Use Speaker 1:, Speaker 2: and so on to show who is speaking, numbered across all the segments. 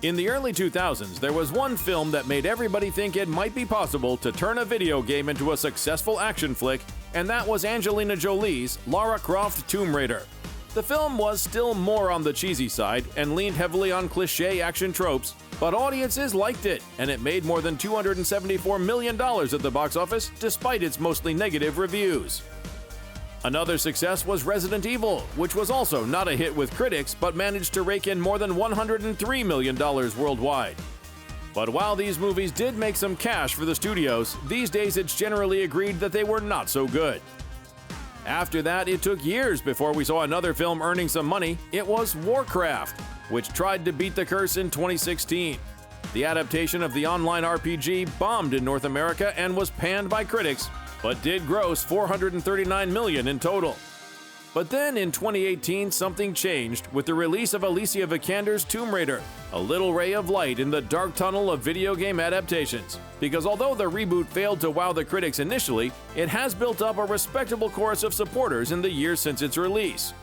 Speaker 1: In the early 2000s, there was one film that made everybody think it might be possible to turn a video game into a successful action flick, and that was Angelina Jolie's Lara Croft Tomb Raider. The film was still more on the cheesy side and leaned heavily on cliché action tropes, but audiences liked it, and it made more than $274 million at the box office despite its mostly negative reviews. Another success was Resident Evil, which was also not a hit with critics but managed to rake in more than $103 million worldwide. But while these movies did make some cash for the studios, these days it's generally agreed that they were not so good. After that, it took years before we saw another film earning some money. It was Warcraft, which tried to beat the curse in 2016. The adaptation of the online RPG bombed in North America and was panned by critics, but did gross $439 million in total. But then in 2018, something changed with the release of Alicia Vikander's Tomb Raider, a little ray of light in the dark tunnel of video game adaptations. Because although the reboot failed to wow the critics initially, it has built up a respectable chorus of supporters in the years since its release.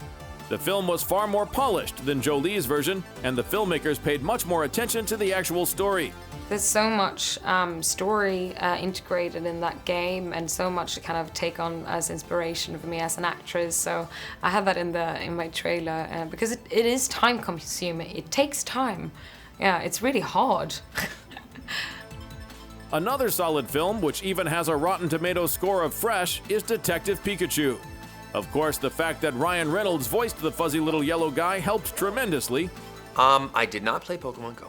Speaker 1: The film was far more polished than Jolie's version, and the filmmakers paid much more attention to the actual story.
Speaker 2: There's so much story integrated in that game, and so much to kind of take on as inspiration for me as an actress. So I had that in my trailer because it is time consuming. It takes time. Yeah, it's really hard.
Speaker 1: Another solid film, which even has a Rotten Tomatoes score of fresh, is Detective Pikachu. Of course, the fact that Ryan Reynolds voiced the fuzzy little yellow guy helped tremendously.
Speaker 3: I did not play Pokemon Go.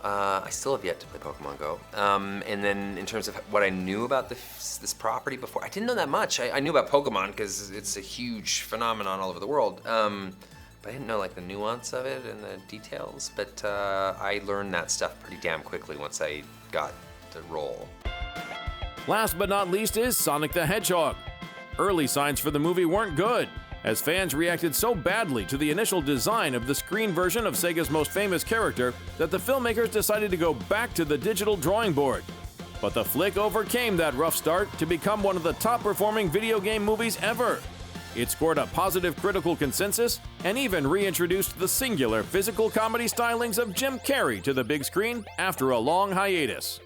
Speaker 3: I still have yet to play Pokemon Go. And then in terms of what I knew about this property before, I didn't know that much. I knew about Pokemon because it's a huge phenomenon all over the world. But I didn't know like the nuance of it and the details. But I learned that stuff pretty damn quickly once I got the role.
Speaker 1: Last but not least is Sonic the Hedgehog. Early signs for the movie weren't good, as fans reacted so badly to the initial design of the screen version of Sega's most famous character that the filmmakers decided to go back to the digital drawing board. But the flick overcame that rough start to become one of the top-performing video game movies ever. It scored a positive critical consensus and even reintroduced the singular physical comedy stylings of Jim Carrey to the big screen after a long hiatus.